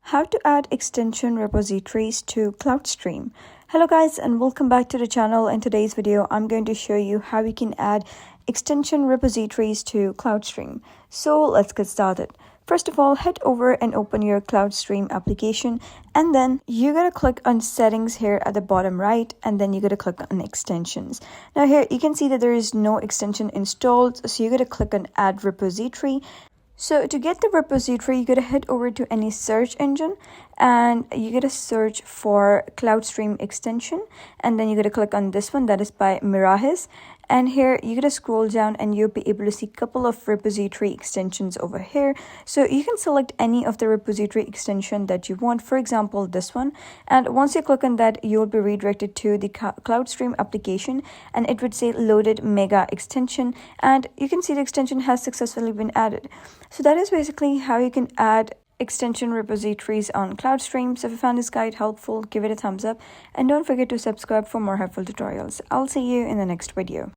How to add extension repositories to Cloudstream. Hello guys, and welcome back to the channel. In today's video, I'm going to show you how you can add extension repositories to Cloudstream. So let's get started. First of all, head over and open your Cloudstream application, and then you're going to click on settings here at the bottom right, and then you're going to click on extensions. Now here you can see that there is no extension installed, so you're going to click on add repository. So to get the repository, you gotta head over to any search engine and you gotta search for Cloudstream extension, and then you gotta click on this one that is by Mirages. And here you gotta scroll down and you'll be able to see a couple of repository extensions over here. So you can select any of the repository extension that you want, for example this one, and once you click on that, you'll be redirected to the Cloudstream application, and it would say loaded mega extension, and you can see the extension has successfully been added. So that is basically how you can add extension repositories on Cloudstream. So if you found this guide helpful, give it a thumbs up and don't forget to subscribe for more helpful tutorials. I'll see you in the next video.